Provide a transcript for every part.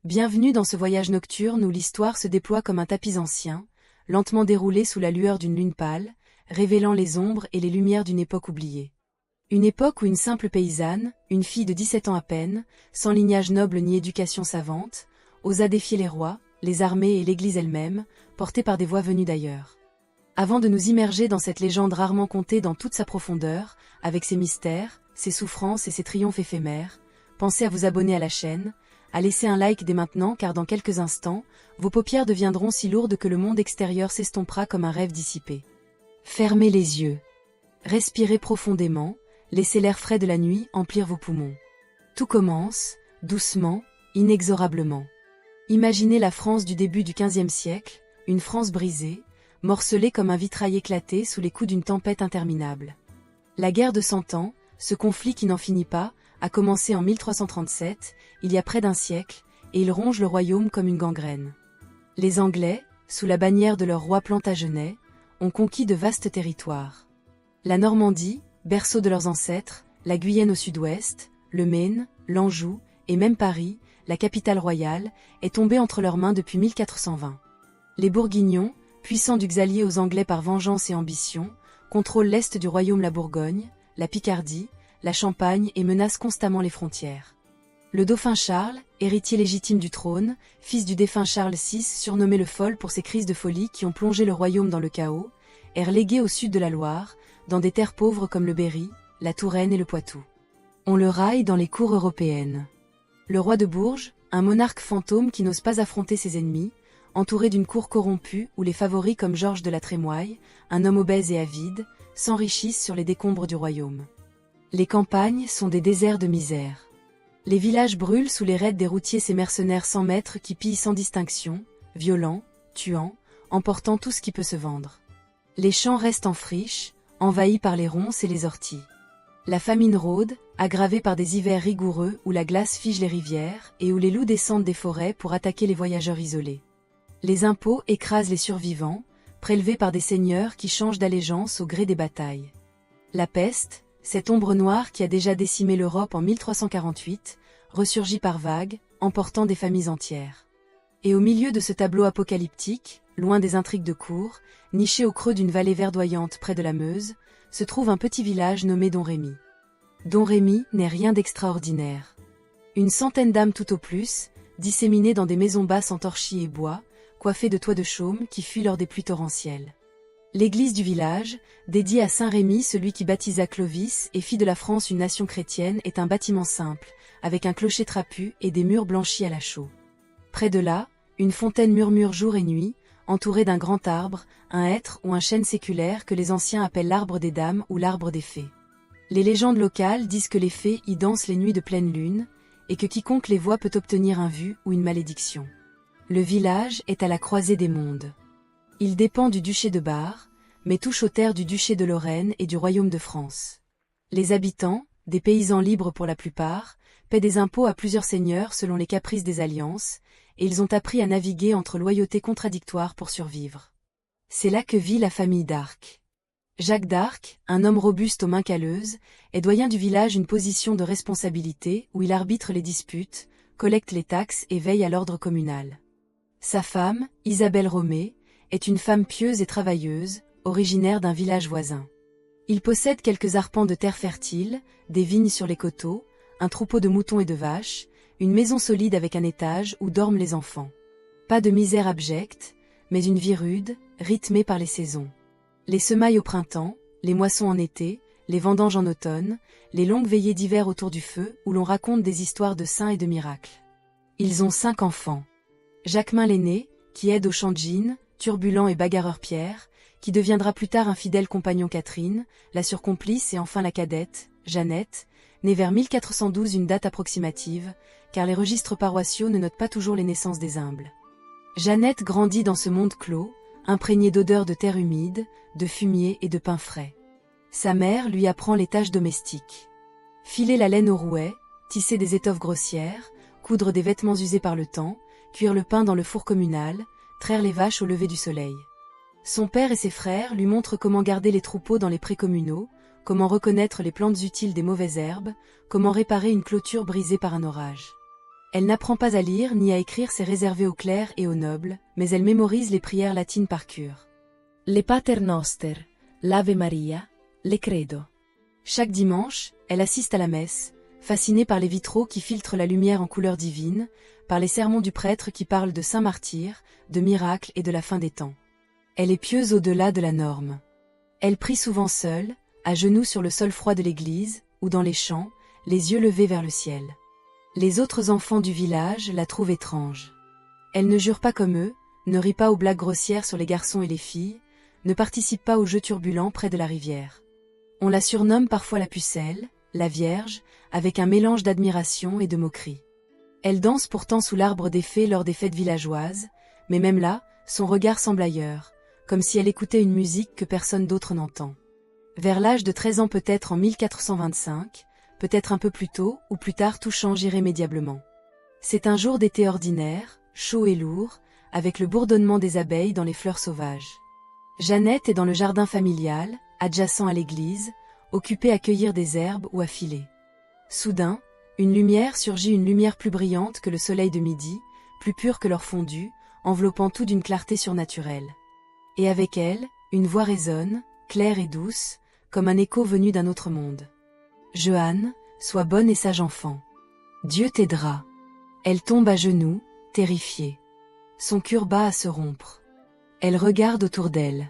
Bienvenue dans ce voyage nocturne où l'histoire se déploie comme un tapis ancien, lentement déroulé sous la lueur d'une lune pâle, révélant les ombres et les lumières d'une époque oubliée. Une époque où une simple paysanne, une fille de 17 ans à peine, sans lignage noble ni éducation savante, osa défier les rois, les armées et l'Église elle-même, portée par des voix venues d'ailleurs. Avant de nous immerger dans cette légende rarement contée dans toute sa profondeur, avec ses mystères, ses souffrances et ses triomphes éphémères, pensez à vous abonner à la chaîne, à laisser un like dès maintenant car dans quelques instants, vos paupières deviendront si lourdes que le monde extérieur s'estompera comme un rêve dissipé. Fermez les yeux. Respirez profondément, laissez l'air frais de la nuit emplir vos poumons. Tout commence, doucement, inexorablement. Imaginez la France du début du XVe siècle, une France brisée, morcelée comme un vitrail éclaté sous les coups d'une tempête interminable. La guerre de 100 ans, ce conflit qui n'en finit pas, a commencé en 1337, il y a près d'un siècle, et il ronge le royaume comme une gangrène. Les Anglais, sous la bannière de leur roi Plantagenet, ont conquis de vastes territoires. La Normandie, berceau de leurs ancêtres, la Guyenne au sud-ouest, le Maine, l'Anjou, et même Paris, la capitale royale, est tombée entre leurs mains depuis 1420. Les Bourguignons, puissants du Xalier aux Anglais par vengeance et ambition, contrôlent l'est du royaume, la Bourgogne, la Picardie, la Champagne et menacent constamment les frontières. Le dauphin Charles, héritier légitime du trône, fils du défunt Charles VI surnommé le Fol pour ses crises de folie qui ont plongé le royaume dans le chaos, est relégué au sud de la Loire, dans des terres pauvres comme le Berry, la Touraine et le Poitou. On le raille dans les cours européennes. Le roi de Bourges, un monarque fantôme qui n'ose pas affronter ses ennemis, entouré d'une cour corrompue où les favoris comme Georges de la Trémoille, un homme obèse et avide, s'enrichissent sur les décombres du royaume. Les campagnes sont des déserts de misère. Les villages brûlent sous les raids des routiers, ces mercenaires sans maître qui pillent sans distinction, violents, tuant, emportant tout ce qui peut se vendre. Les champs restent en friche, envahis par les ronces et les orties. La famine rôde, aggravée par des hivers rigoureux où la glace fige les rivières et où les loups descendent des forêts pour attaquer les voyageurs isolés. Les impôts écrasent les survivants, prélevés par des seigneurs qui changent d'allégeance au gré des batailles. La peste, cette ombre noire qui a déjà décimé l'Europe en 1348, ressurgit par vagues, emportant des familles entières. Et au milieu de ce tableau apocalyptique, loin des intrigues de cour, niché au creux d'une vallée verdoyante près de la Meuse, se trouve un petit village nommé Domrémy. Domrémy n'est rien d'extraordinaire. Une centaine d'âmes tout au plus, disséminées dans des maisons basses en torchis et bois, coiffées de toits de chaume qui fuient lors des pluies torrentielles. L'église du village, dédiée à Saint Rémy, celui qui baptisa Clovis et fit de la France une nation chrétienne, est un bâtiment simple, avec un clocher trapu et des murs blanchis à la chaux. Près de là, une fontaine murmure jour et nuit, entourée d'un grand arbre, un hêtre ou un chêne séculaire que les anciens appellent l'arbre des dames ou l'arbre des fées. Les légendes locales disent que les fées y dansent les nuits de pleine lune, et que quiconque les voit peut obtenir un vu ou une malédiction. Le village est à la croisée des mondes. Il dépend du duché de Bar, mais touche aux terres du duché de Lorraine et du royaume de France. Les habitants, des paysans libres pour la plupart, paient des impôts à plusieurs seigneurs selon les caprices des alliances, et ils ont appris à naviguer entre loyautés contradictoires pour survivre. C'est là que vit la famille d'Arc. Jacques d'Arc, un homme robuste aux mains calleuses, est doyen du village, une position de responsabilité où il arbitre les disputes, collecte les taxes et veille à l'ordre communal. Sa femme, Isabelle Romé, est une femme pieuse et travailleuse, originaire d'un village voisin. Il possède quelques arpents de terre fertile, des vignes sur les coteaux, un troupeau de moutons et de vaches, une maison solide avec un étage où dorment les enfants. Pas de misère abjecte, mais une vie rude, rythmée par les saisons. Les semailles au printemps, les moissons en été, les vendanges en automne, les longues veillées d'hiver autour du feu où l'on raconte des histoires de saints et de miracles. Ils ont 5 enfants. Jacquemin l'aîné, qui aide au champ de gin, turbulent et bagarreur Pierre, qui deviendra plus tard un fidèle compagnon Catherine, la surcomplice, et enfin la cadette, Jeannette, née vers 1412, une date approximative, car les registres paroissiaux ne notent pas toujours les naissances des humbles. Jeannette grandit dans ce monde clos, imprégné d'odeurs de terre humide, de fumier et de pain frais. Sa mère lui apprend les tâches domestiques. Filer la laine au rouet, tisser des étoffes grossières, coudre des vêtements usés par le temps, cuire le pain dans le four communal, traire les vaches au lever du soleil. Son père et ses frères lui montrent comment garder les troupeaux dans les prés communaux, comment reconnaître les plantes utiles des mauvaises herbes, comment réparer une clôture brisée par un orage. Elle n'apprend pas à lire ni à écrire, c'est réservé aux clercs et aux nobles, mais elle mémorise les prières latines par cœur. Les Pater Noster, l'Ave Maria, les Credo. Chaque dimanche, elle assiste à la messe, fascinée par les vitraux qui filtrent la lumière en couleur divine, par les sermons du prêtre qui parlent de saints martyrs, de miracles et de la fin des temps. Elle est pieuse au-delà de la norme. Elle prie souvent seule, à genoux sur le sol froid de l'église, ou dans les champs, les yeux levés vers le ciel. Les autres enfants du village la trouvent étrange. Elle ne jure pas comme eux, ne rit pas aux blagues grossières sur les garçons et les filles, ne participe pas aux jeux turbulents près de la rivière. On la surnomme parfois la pucelle, la Vierge, avec un mélange d'admiration et de moquerie. Elle danse pourtant sous l'arbre des fées lors des fêtes villageoises, mais même là, son regard semble ailleurs, comme si elle écoutait une musique que personne d'autre n'entend. Vers l'âge de 13 ans, peut-être en 1425, peut-être un peu plus tôt ou plus tard, tout change irrémédiablement. C'est un jour d'été ordinaire, chaud et lourd, avec le bourdonnement des abeilles dans les fleurs sauvages. Jeannette est dans le jardin familial, adjacent à l'église, occupée à cueillir des herbes ou à filer. Soudain, une lumière surgit, une lumière plus brillante que le soleil de midi, plus pure que l'or fondu, enveloppant tout d'une clarté surnaturelle. Et avec elle, une voix résonne, claire et douce, comme un écho venu d'un autre monde. « Jeanne, sois bonne et sage enfant. Dieu t'aidera. » Elle tombe à genoux, terrifiée. Son cœur bat à se rompre. Elle regarde autour d'elle.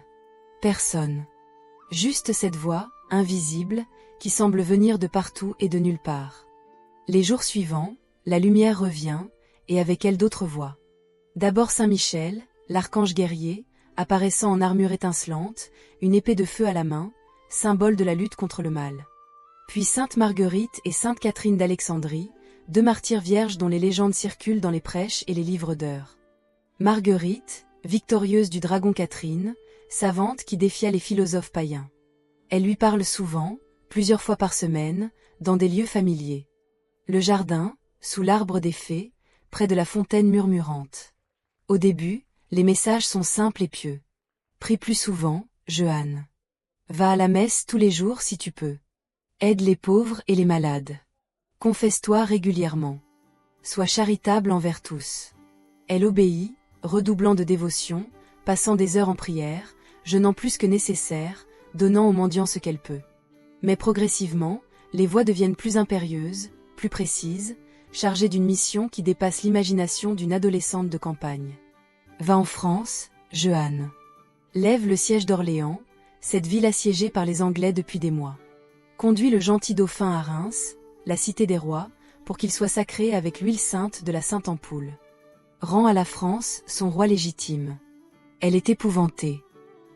Personne. Juste cette voix, invisible, qui semble venir de partout et de nulle part. Les jours suivants, la lumière revient, et avec elle d'autres voix. D'abord Saint Michel, l'archange guerrier, apparaissant en armure étincelante, une épée de feu à la main, symbole de la lutte contre le mal. Puis Sainte Marguerite et Sainte Catherine d'Alexandrie, deux martyrs vierges dont les légendes circulent dans les prêches et les livres d'heures. Marguerite, victorieuse du dragon Catherine, savante qui défia les philosophes païens. Elle lui parle souvent, plusieurs fois par semaine, dans des lieux familiers. Le jardin, sous l'arbre des fées, près de la fontaine murmurante. Au début, les messages sont simples et pieux. Prie plus souvent, Jeanne. Va à la messe tous les jours si tu peux. Aide les pauvres et les malades. Confesse-toi régulièrement. Sois charitable envers tous. Elle obéit, redoublant de dévotion, passant des heures en prière, jeûnant plus que nécessaire, donnant aux mendiants ce qu'elle peut. Mais progressivement, les voix deviennent plus impérieuses, plus précises, chargées d'une mission qui dépasse l'imagination d'une adolescente de campagne. Va en France, Jeanne. Lève le siège d'Orléans, cette ville assiégée par les Anglais depuis des mois. Conduis le gentil dauphin à Reims, la cité des rois, pour qu'il soit sacré avec l'huile sainte de la Sainte Ampoule. Rends à la France son roi légitime. Elle est épouvantée.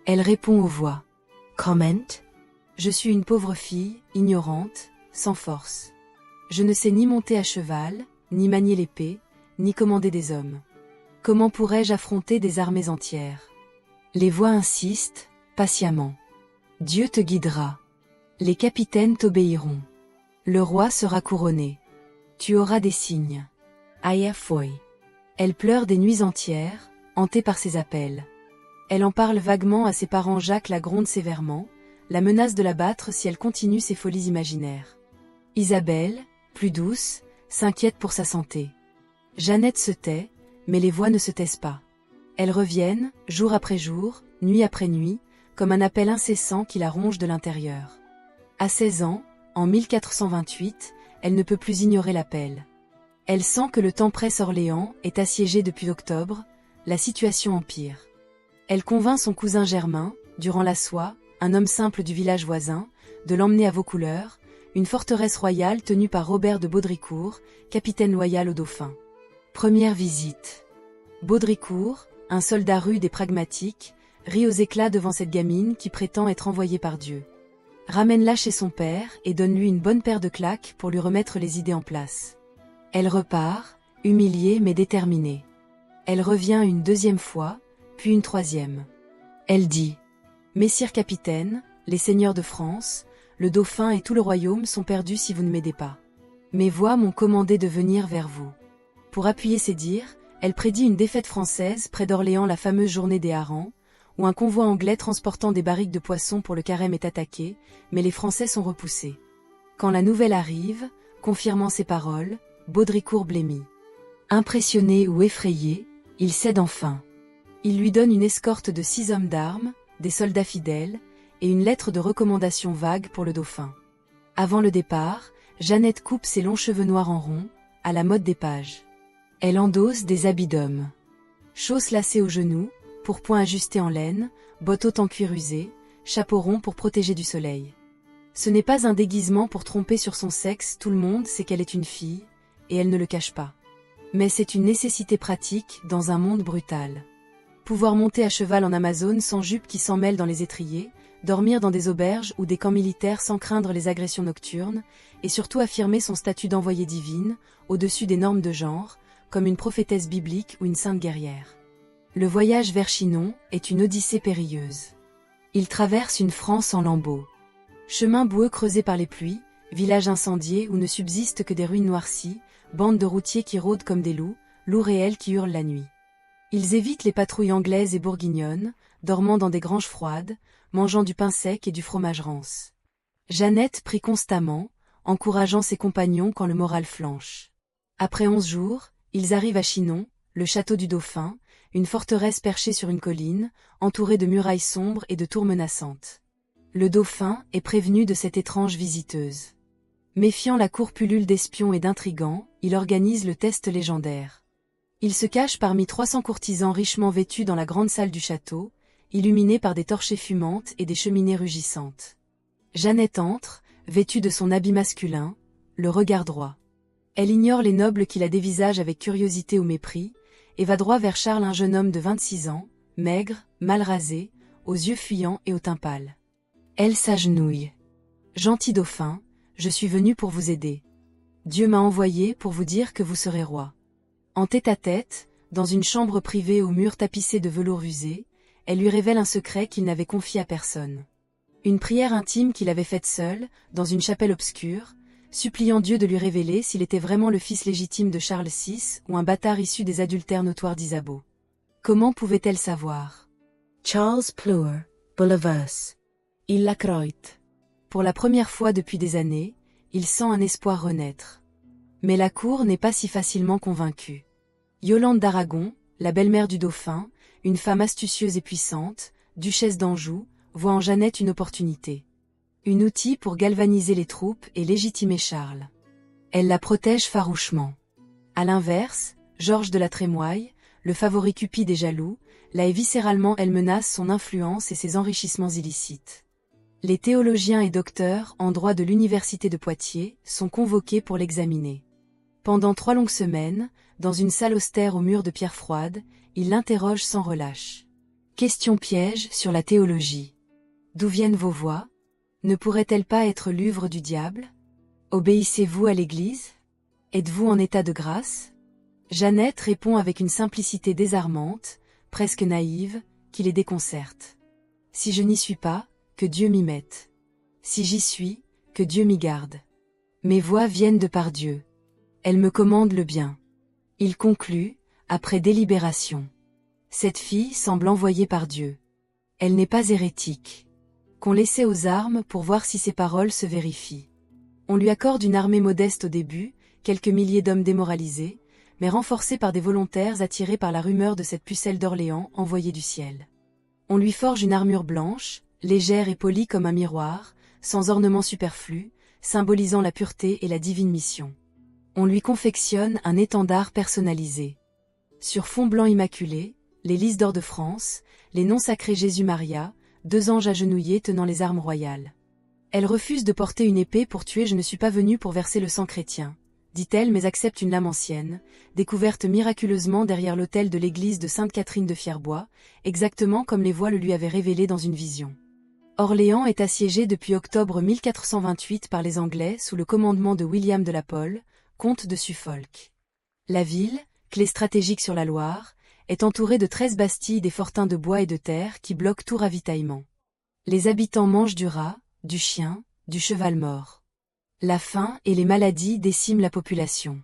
Elle répond aux voix. Comment? Je suis une pauvre fille, ignorante, sans force. Je ne sais ni monter à cheval, ni manier l'épée, ni commander des hommes. Comment pourrais-je affronter des armées entières? Les voix insistent, patiemment. Dieu te guidera. Les capitaines t'obéiront. Le roi sera couronné. Tu auras des signes. Aya foi. Elle pleure des nuits entières, hantée par ses appels. Elle en parle vaguement à ses parents. Jacques la gronde sévèrement, la menace de la battre si elle continue ses folies imaginaires. Isabelle, plus douce, s'inquiète pour sa santé. Jeannette se tait, mais les voix ne se taisent pas. Elles reviennent, jour après jour, nuit après nuit, comme un appel incessant qui la ronge de l'intérieur. À 16 ans, en 1428, elle ne peut plus ignorer l'appel. Elle sent que le temps presse. Orléans est assiégé depuis octobre, la situation empire. Elle convainc son cousin Germain, durant la soie, un homme simple du village voisin, de l'emmener à Vaucouleurs, une forteresse royale tenue par Robert de Baudricourt, capitaine loyal au dauphin. Première visite. Baudricourt, un soldat rude et pragmatique, rit aux éclats devant cette gamine qui prétend être envoyée par Dieu. Ramène-la chez son père et donne-lui une bonne paire de claques pour lui remettre les idées en place. Elle repart, humiliée mais déterminée. Elle revient une deuxième fois, puis une troisième. Elle dit « Messire capitaine, les seigneurs de France, le dauphin et tout le royaume sont perdus si vous ne m'aidez pas. Mes voix m'ont commandé de venir vers vous. » Pour appuyer ses dires, elle prédit une défaite française près d'Orléans la fameuse journée des harengs, où un convoi anglais transportant des barriques de poissons pour le carême est attaqué, mais les Français sont repoussés. Quand la nouvelle arrive, confirmant ses paroles, Baudricourt blêmit. Impressionné ou effrayé, il cède enfin. Il lui donne une escorte de 6 hommes d'armes, des soldats fidèles, et une lettre de recommandation vague pour le dauphin. Avant le départ, Jeannette coupe ses longs cheveux noirs en rond, à la mode des pages. Elle endosse des habits d'homme. Chausses lacées aux genoux, pourpoint ajustés en laine, bottes hautes en cuir usé, chapeau rond pour protéger du soleil. Ce n'est pas un déguisement pour tromper sur son sexe, tout le monde sait qu'elle est une fille, et elle ne le cache pas. Mais c'est une nécessité pratique dans un monde brutal. Pouvoir monter à cheval en Amazone sans jupe qui s'en mêle dans les étriers, dormir dans des auberges ou des camps militaires sans craindre les agressions nocturnes, et surtout affirmer son statut d'envoyée divine, au-dessus des normes de genre, comme une prophétesse biblique ou une sainte guerrière. Le voyage vers Chinon est une odyssée périlleuse. Il traverse une France en lambeaux. Chemins boueux creusés par les pluies, villages incendiés où ne subsistent que des ruines noircies, bandes de routiers qui rôdent comme des loups réels qui hurlent la nuit. Ils évitent les patrouilles anglaises et bourguignonnes, dormant dans des granges froides, mangeant du pain sec et du fromage rance. Jeannette prie constamment, encourageant ses compagnons quand le moral flanche. Après 11 jours, ils arrivent à Chinon, le château du Dauphin, une forteresse perchée sur une colline, entourée de murailles sombres et de tours menaçantes. Le Dauphin est prévenu de cette étrange visiteuse. Méfiant la cour pullule d'espions et d'intrigants, il organise le test légendaire. Il se cache parmi 300 courtisans richement vêtus dans la grande salle du château, illuminée par des torchées fumantes et des cheminées rugissantes. Jeannette entre, vêtue de son habit masculin, le regard droit. Elle ignore les nobles qui la dévisagent avec curiosité ou mépris, et va droit vers Charles, un jeune homme de 26 ans, maigre, mal rasé, aux yeux fuyants et au teint pâle. Elle s'agenouille. « Gentil dauphin, je suis venue pour vous aider. Dieu m'a envoyé pour vous dire que vous serez roi. » En tête-à-tête, dans une chambre privée aux murs tapissés de velours usé, elle lui révèle un secret qu'il n'avait confié à personne. Une prière intime qu'il avait faite seul, dans une chapelle obscure, suppliant Dieu de lui révéler s'il était vraiment le fils légitime de Charles VI ou un bâtard issu des adultères notoires d'Isabeau. Comment pouvait-elle savoir? Charles Pleur, Boulevers. Il la croit. Pour la première fois depuis des années, il sent un espoir renaître. Mais la cour n'est pas si facilement convaincue. Yolande d'Aragon, la belle-mère du dauphin, une femme astucieuse et puissante, duchesse d'Anjou, voit en Jeannette une opportunité. Un outil pour galvaniser les troupes et légitimer Charles. Elle la protège farouchement. À l'inverse, Georges de la Trémoille, le favori cupide et jaloux, la hait viscéralement. Elle menace son influence et ses enrichissements illicites. Les théologiens et docteurs en droit de l'université de Poitiers sont convoqués pour l'examiner. Pendant 3 longues semaines, dans une salle austère aux murs de pierre froide, ils l'interrogent sans relâche. Question piège sur la théologie. D'où viennent vos voix? Ne pourrait-elle pas être l'œuvre du diable? Obéissez-vous à l'Église? Êtes-vous en état de grâce? Jeannette répond avec une simplicité désarmante, presque naïve, qui les déconcerte. Si je n'y suis pas, que Dieu m'y mette. Si j'y suis, que Dieu m'y garde. Mes voix viennent de par Dieu. Elles me commandent le bien. Il conclut, après délibération. Cette fille semble envoyée par Dieu. Elle n'est pas hérétique. Qu'on l'essaie aux armes pour voir si ses paroles se vérifient. On lui accorde une armée modeste au début, quelques milliers d'hommes démoralisés, mais renforcés par des volontaires attirés par la rumeur de cette pucelle d'Orléans envoyée du ciel. On lui forge une armure blanche, légère et polie comme un miroir, sans ornement superflu, symbolisant la pureté et la divine mission. On lui confectionne un étendard personnalisé. Sur fond blanc immaculé, les lys d'or de France, les noms sacrés Jésus-Maria, 2 anges agenouillés tenant les armes royales. Elle refuse de porter une épée pour tuer. Je ne suis pas venue pour verser le sang chrétien, dit-elle, mais accepte une lame ancienne, découverte miraculeusement derrière l'autel de l'église de Sainte-Catherine de Fierbois, exactement comme les voix le lui avaient révélé dans une vision. Orléans est assiégée depuis octobre 1428 par les Anglais sous le commandement de William de la Pole, comte de Suffolk. La ville, clé stratégique sur la Loire, est entourée de 13 bastilles, des fortins de bois et de terre qui bloquent tout ravitaillement. Les habitants mangent du rat, du chien, du cheval mort. La faim et les maladies déciment la population.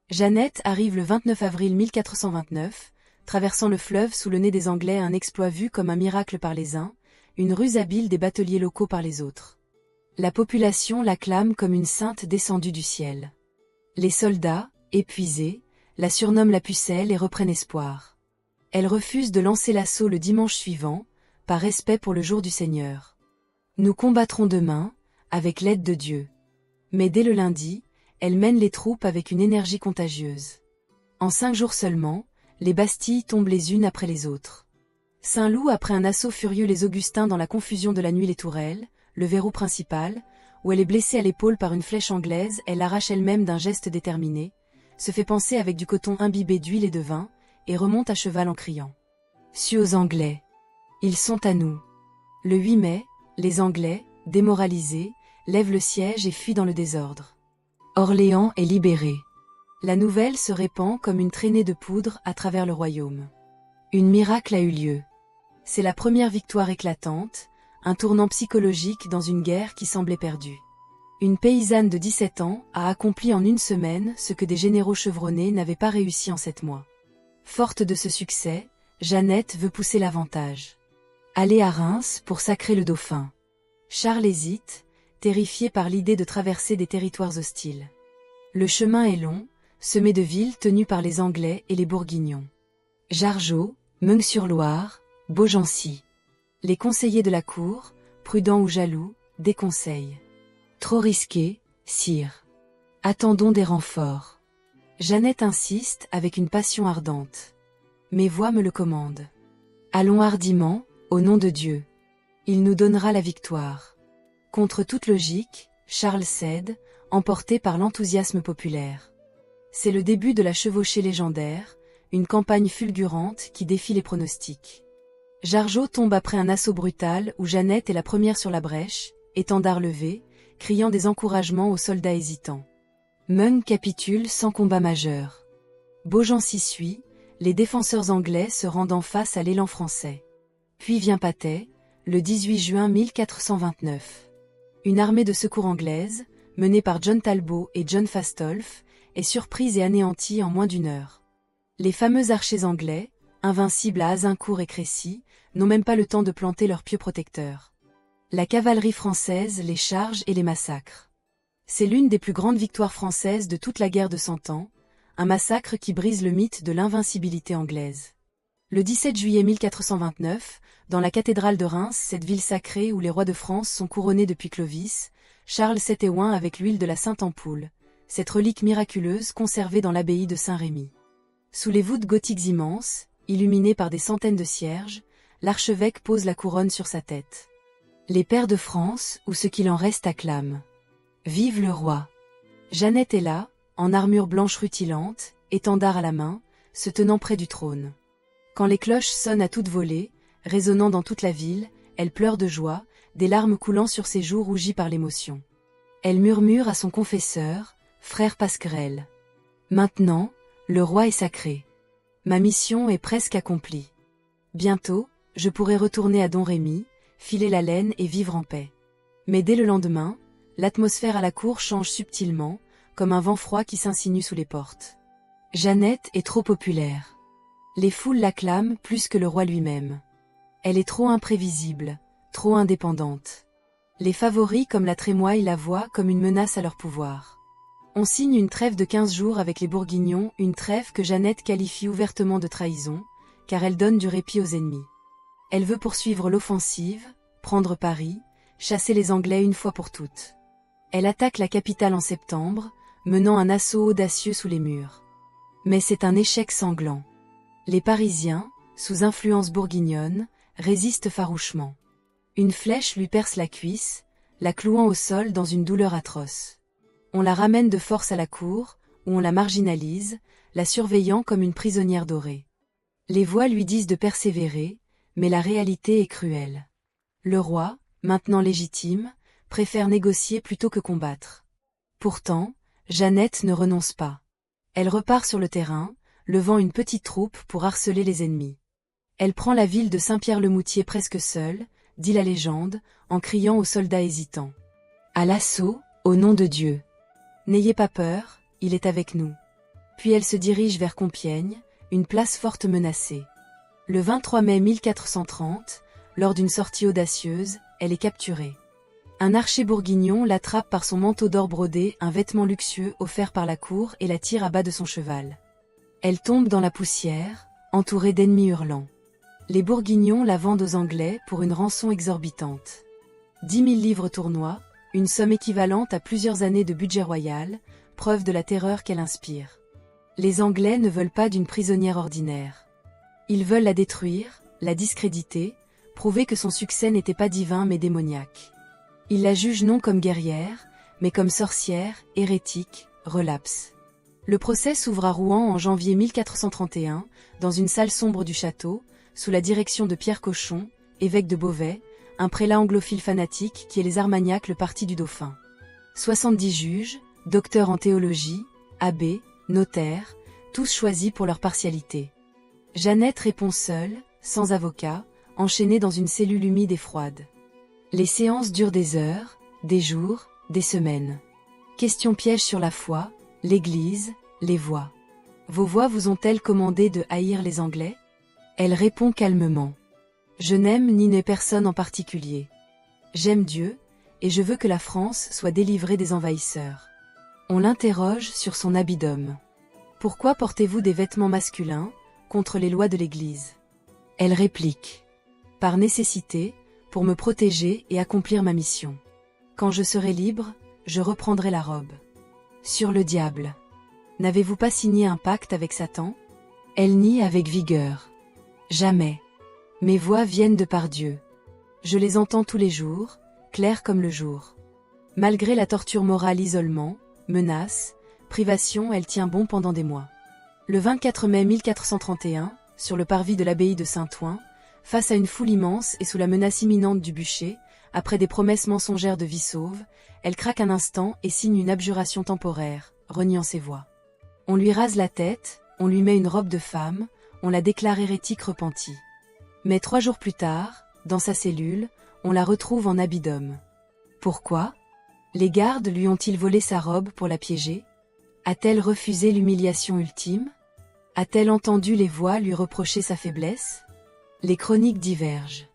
Jeannette arrive le 29 avril 1429, traversant le fleuve sous le nez des Anglais, un exploit vu comme un miracle par les uns, une ruse habile des bateliers locaux par les autres. La population l'acclame comme une sainte descendue du ciel. Les soldats, épuisés, la surnomment la pucelle et reprennent espoir. Elle refuse de lancer l'assaut le dimanche suivant, par respect pour le jour du Seigneur. Nous combattrons demain, avec l'aide de Dieu. Mais dès le lundi, elle mène les troupes avec une énergie contagieuse. En 5 jours seulement, les bastilles tombent les unes après les autres. Saint-Loup après un assaut furieux les Augustins dans la confusion de la nuit les tourelles, le verrou principal, où elle est blessée à l'épaule par une flèche anglaise, elle l'arrache elle-même d'un geste déterminé, se fait panser avec du coton imbibé d'huile et de vin, et remonte à cheval en criant. Su aux Anglais. Ils sont à nous. Le 8 mai, les Anglais, démoralisés, lèvent le siège et fuient dans le désordre. Orléans est libéré. La nouvelle se répand comme une traînée de poudre à travers le royaume. Une miracle a eu lieu. C'est la première victoire éclatante, un tournant psychologique dans une guerre qui semblait perdue. Une paysanne de 17 ans a accompli en 1 semaine ce que des généraux chevronnés n'avaient pas réussi en 7 mois. Forte de ce succès, Jeannette veut pousser l'avantage. Aller à Reims pour sacrer le dauphin. Charles hésite, terrifié par l'idée de traverser des territoires hostiles. Le chemin est long, semé de villes tenues par les Anglais et les Bourguignons. Jargeau, Meung-sur-Loire, Beaugency. Les conseillers de la cour, prudents ou jaloux, déconseillent. Trop risqué, sire. Attendons des renforts. Jeannette insiste avec une passion ardente. Mes voix me le commandent. Allons hardiment, au nom de Dieu. Il nous donnera la victoire. Contre toute logique, Charles cède, emporté par l'enthousiasme populaire. C'est le début de la chevauchée légendaire, une campagne fulgurante qui défie les pronostics. Jargeau tombe après un assaut brutal où Jeannette est la première sur la brèche, étendard levé, criant des encouragements aux soldats hésitants. Meung capitule sans combat majeur. Beaugency suit, les défenseurs anglais se rendant face à l'élan français. Puis vient Patay, le 18 juin 1429. Une armée de secours anglaise, menée par John Talbot et John Fastolfe, est surprise et anéantie en moins d'1 heure. Les fameux archers anglais, invincibles à Azincourt et Crécy, n'ont même pas le temps de planter leurs pieux protecteurs. La cavalerie française les charge et les massacre. C'est l'une des plus grandes victoires françaises de toute la guerre de 100 ans, un massacre qui brise le mythe de l'invincibilité anglaise. Le 17 juillet 1429, dans la cathédrale de Reims, cette ville sacrée où les rois de France sont couronnés depuis Clovis, Charles VII est oint avec l'huile de la Sainte Ampoule, cette relique miraculeuse conservée dans l'abbaye de Saint-Rémy. Sous les voûtes gothiques immenses, illuminées par des centaines de cierges, l'archevêque pose la couronne sur sa tête. Les pairs de France, ou ce qu'il en reste, acclament. Vive le roi! Jeannette est là, en armure blanche rutilante, étendard à la main, se tenant près du trône. Quand les cloches sonnent à toute volée, résonnant dans toute la ville, elle pleure de joie, des larmes coulant sur ses joues rougies par l'émotion. Elle murmure à son confesseur, frère Pasquerel. Maintenant, le roi est sacré. Ma mission est presque accomplie. Bientôt, je pourrai retourner à Domrémy, filer la laine et vivre en paix. Mais dès le lendemain, l'atmosphère à la cour change subtilement, comme un vent froid qui s'insinue sous les portes. Jeannette est trop populaire. Les foules l'acclament plus que le roi lui-même. Elle est trop imprévisible, trop indépendante. Les favoris comme la Trémoille la voient comme une menace à leur pouvoir. On signe une trêve de 15 jours avec les Bourguignons, une trêve que Jeannette qualifie ouvertement de trahison, car elle donne du répit aux ennemis. Elle veut poursuivre l'offensive, prendre Paris, chasser les Anglais une fois pour toutes. Elle attaque la capitale en septembre, menant un assaut audacieux sous les murs. Mais c'est un échec sanglant. Les Parisiens, sous influence bourguignonne, résistent farouchement. Une flèche lui perce la cuisse, la clouant au sol dans une douleur atroce. On la ramène de force à la cour, où on la marginalise, la surveillant comme une prisonnière dorée. Les voix lui disent de persévérer, mais la réalité est cruelle. Le roi, maintenant légitime, préfère négocier plutôt que combattre. Pourtant, Jeannette ne renonce pas. Elle repart sur le terrain, levant une petite troupe pour harceler les ennemis. Elle prend la ville de Saint-Pierre-le-Moutier presque seule, dit la légende, en criant aux soldats hésitants. À l'assaut, au nom de Dieu. N'ayez pas peur, il est avec nous. Puis elle se dirige vers Compiègne, une place forte menacée. Le 23 mai 1430, lors d'une sortie audacieuse, elle est capturée. Un archer bourguignon l'attrape par son manteau d'or brodé, un vêtement luxueux offert par la cour, et la tire à bas de son cheval. Elle tombe dans la poussière, entourée d'ennemis hurlants. Les Bourguignons la vendent aux Anglais pour une rançon exorbitante. 10 000 livres tournois, une somme équivalente à plusieurs années de budget royal, preuve de la terreur qu'elle inspire. Les Anglais ne veulent pas d'une prisonnière ordinaire. Ils veulent la détruire, la discréditer, prouver que son succès n'était pas divin mais démoniaque. Ils la jugent non comme guerrière, mais comme sorcière, hérétique, relapse. Le procès s'ouvre à Rouen en janvier 1431, dans une salle sombre du château, sous la direction de Pierre Cochon, évêque de Beauvais, un prélat anglophile fanatique qui est les Armagnacs le parti du dauphin. 70 juges, docteurs en théologie, abbés, notaires, tous choisis pour leur partialité. Jeannette répond seule, sans avocat, enchaînée dans une cellule humide et froide. Les séances durent des heures, des jours, des semaines. Questions pièges sur la foi, l'Église, les voix. Vos voix vous ont-elles commandé de haïr les Anglais? Elle répond calmement. Je n'aime ni n'ai personne en particulier. J'aime Dieu, et je veux que la France soit délivrée des envahisseurs. On l'interroge sur son habit d'homme. Pourquoi portez-vous des vêtements masculins, contre les lois de l'Église? Elle réplique. Par nécessité, pour me protéger et accomplir ma mission. Quand je serai libre, je reprendrai la robe. Sur le diable. N'avez-vous pas signé un pacte avec Satan? Elle nie avec vigueur. Jamais. Mes voix viennent de par Dieu. Je les entends tous les jours, claires comme le jour. Malgré la torture morale, isolement, menaces, privation, elle tient bon pendant des mois. Le 24 mai 1431, sur le parvis de l'abbaye de Saint-Ouen, face à une foule immense et sous la menace imminente du bûcher, après des promesses mensongères de vie sauve, elle craque un instant et signe une abjuration temporaire, reniant ses voix. On lui rase la tête, on lui met une robe de femme, on la déclare hérétique repentie. Mais 3 jours plus tard, dans sa cellule, on la retrouve en habit d'homme. Pourquoi? Les gardes lui ont-ils volé sa robe pour la piéger? A-t-elle refusé l'humiliation ultime? A-t-elle entendu les voix lui reprocher sa faiblesse? Les chroniques divergent.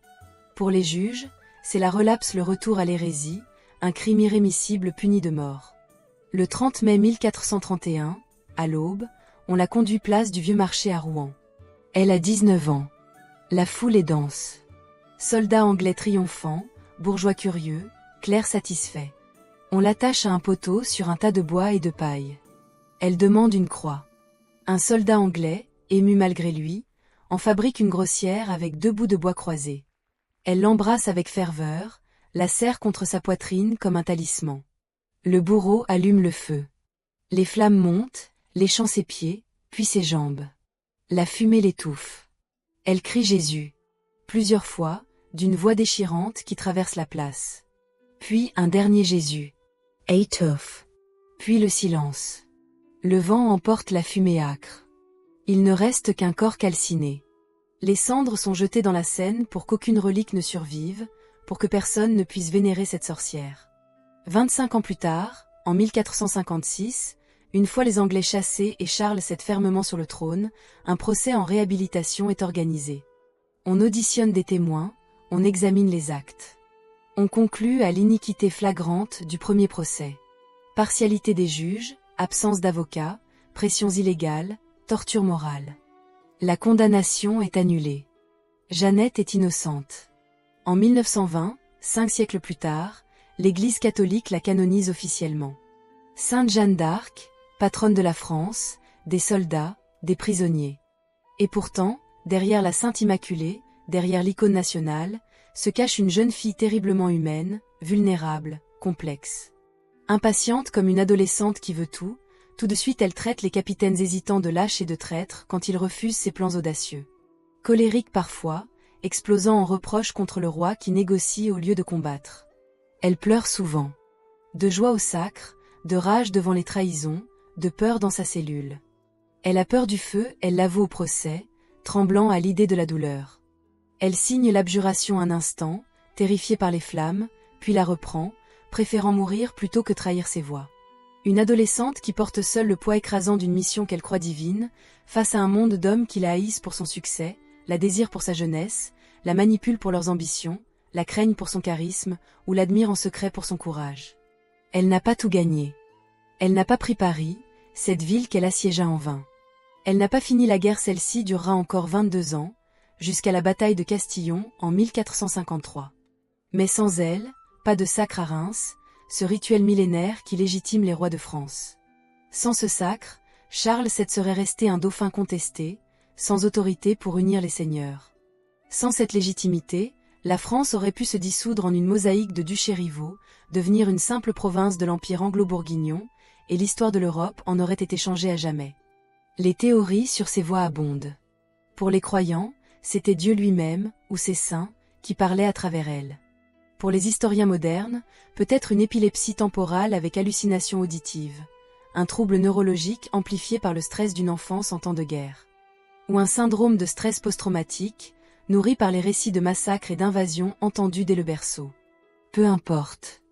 Pour les juges, c'est la relapse, le retour à l'hérésie, un crime irrémissible puni de mort. Le 30 mai 1431, à l'aube, on la conduit place du Vieux Marché à Rouen. Elle a 19 ans. La foule est dense. Soldats anglais triomphants, bourgeois curieux, clercs satisfaits. On l'attache à un poteau sur un tas de bois et de paille. Elle demande une croix. Un soldat anglais, ému malgré lui, en fabrique une grossière avec 2 bouts de bois croisés. Elle l'embrasse avec ferveur, la serre contre sa poitrine comme un talisman. Le bourreau allume le feu. Les flammes montent, léchant ses pieds, puis ses jambes. La fumée l'étouffe. Elle crie Jésus. Plusieurs fois, d'une voix déchirante qui traverse la place. Puis un dernier Jésus. Étouffe. Puis le silence. Le vent emporte la fumée âcre. Il ne reste qu'un corps calciné. Les cendres sont jetées dans la Seine pour qu'aucune relique ne survive, pour que personne ne puisse vénérer cette sorcière. 25 ans plus tard, en 1456, une fois les Anglais chassés et Charles VII fermement sur le trône, un procès en réhabilitation est organisé. On auditionne des témoins, on examine les actes. On conclut à l'iniquité flagrante du premier procès. Partialité des juges, absence d'avocats, pressions illégales, torture morale. La condamnation est annulée. Jeannette est innocente. En 1920, 5 siècles plus tard, l'Église catholique la canonise officiellement. Sainte Jeanne d'Arc, patronne de la France, des soldats, des prisonniers. Et pourtant, derrière la Sainte Immaculée, derrière l'icône nationale, se cache une jeune fille terriblement humaine, vulnérable, complexe. Impatiente comme une adolescente qui veut tout de suite elle traite les capitaines hésitants de lâches et de traîtres quand ils refusent ses plans audacieux. Colérique parfois, explosant en reproches contre le roi qui négocie au lieu de combattre. Elle pleure souvent. De joie au sacre, de rage devant les trahisons, de peur dans sa cellule. Elle a peur du feu, elle l'avoue au procès, tremblant à l'idée de la douleur. Elle signe l'abjuration un instant, terrifiée par les flammes, puis la reprend, préférant mourir plutôt que trahir ses voix. Une adolescente qui porte seule le poids écrasant d'une mission qu'elle croit divine, face à un monde d'hommes qui la haïssent pour son succès, la désirent pour sa jeunesse, la manipulent pour leurs ambitions, la craignent pour son charisme, ou l'admirent en secret pour son courage. Elle n'a pas tout gagné. Elle n'a pas pris Paris, cette ville qu'elle assiégea en vain. Elle n'a pas fini la guerre, celle-ci durera encore 22 ans, jusqu'à la bataille de Castillon en 1453. Mais sans elle, pas de sacre à Reims, ce rituel millénaire qui légitime les rois de France. Sans ce sacre, Charles VII serait resté un dauphin contesté, sans autorité pour unir les seigneurs. Sans cette légitimité, la France aurait pu se dissoudre en une mosaïque de duchés rivaux, devenir une simple province de l'Empire anglo-bourguignon, et l'histoire de l'Europe en aurait été changée à jamais. Les théories sur ces voies abondent. Pour les croyants, c'était Dieu lui-même, ou ses saints, qui parlaient à travers elle. Pour les historiens modernes, peut-être une épilepsie temporale avec hallucination auditive, un trouble neurologique amplifié par le stress d'une enfance en temps de guerre, ou un syndrome de stress post-traumatique, nourri par les récits de massacres et d'invasions entendus dès le berceau. Peu importe.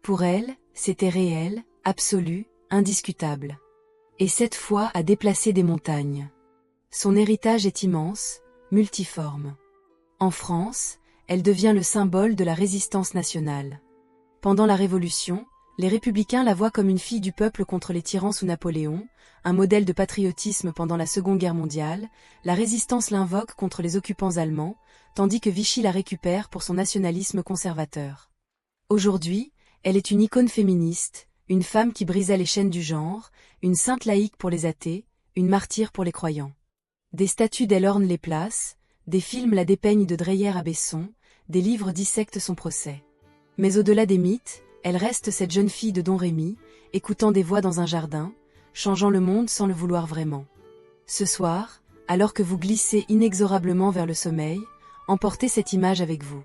Pour elle, c'était réel, absolu, indiscutable. Et cette foi a déplacé des montagnes. Son héritage est immense, multiforme. En France, elle devient le symbole de la résistance nationale. Pendant la Révolution, les républicains la voient comme une fille du peuple contre les tyrans sous Napoléon, un modèle de patriotisme pendant la Seconde Guerre mondiale, la résistance l'invoque contre les occupants allemands, tandis que Vichy la récupère pour son nationalisme conservateur. Aujourd'hui, elle est une icône féministe, une femme qui brisa les chaînes du genre, une sainte laïque pour les athées, une martyre pour les croyants. Des statues d'elle ornent les places, des films la dépeignent de Dreyer à Besson, des livres dissectent son procès. Mais au-delà des mythes, elle reste cette jeune fille de Don Rémy, écoutant des voix dans un jardin, changeant le monde sans le vouloir vraiment. Ce soir, alors que vous glissez inexorablement vers le sommeil, emportez cette image avec vous.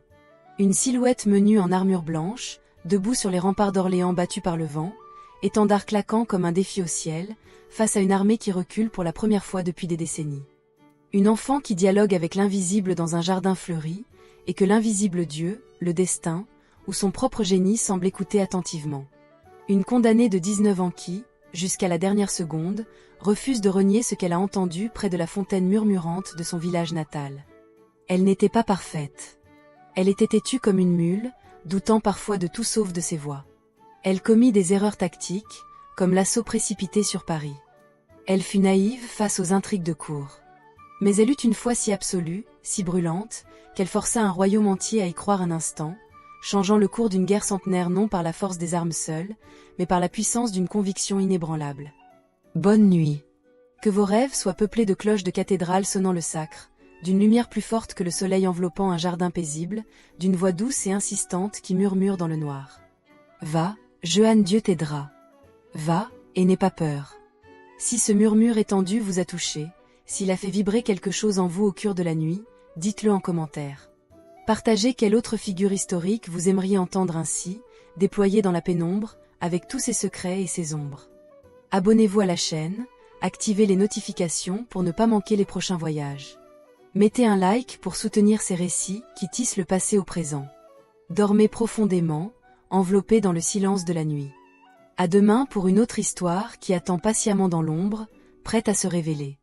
Une silhouette menue en armure blanche, debout sur les remparts d'Orléans battus par le vent, étendard claquant comme un défi au ciel, face à une armée qui recule pour la première fois depuis des décennies. Une enfant qui dialogue avec l'invisible dans un jardin fleuri, et que l'invisible Dieu, le destin, ou son propre génie semble écouter attentivement. Une condamnée de 19 ans qui, jusqu'à la dernière seconde, refuse de renier ce qu'elle a entendu près de la fontaine murmurante de son village natal. Elle n'était pas parfaite. Elle était têtue comme une mule, doutant parfois de tout sauf de ses voix. Elle commit des erreurs tactiques, comme l'assaut précipité sur Paris. Elle fut naïve face aux intrigues de cour. Mais elle eut une foi si absolue, si brûlante, qu'elle força un royaume entier à y croire un instant, changeant le cours d'une guerre centenaire non par la force des armes seules, mais par la puissance d'une conviction inébranlable. Bonne nuit. Que vos rêves soient peuplés de cloches de cathédrale sonnant le sacre, d'une lumière plus forte que le soleil enveloppant un jardin paisible, d'une voix douce et insistante qui murmure dans le noir. Va, Jehanne, Dieu t'aidera. Va, et n'aie pas peur. Si ce murmure étendu vous a touché, s'il a fait vibrer quelque chose en vous au cœur de la nuit, dites-le en commentaire. Partagez quelle autre figure historique vous aimeriez entendre ainsi, déployée dans la pénombre, avec tous ses secrets et ses ombres. Abonnez-vous à la chaîne, activez les notifications pour ne pas manquer les prochains voyages. Mettez un like pour soutenir ces récits qui tissent le passé au présent. Dormez profondément, enveloppés dans le silence de la nuit. À demain pour une autre histoire qui attend patiemment dans l'ombre, prête à se révéler.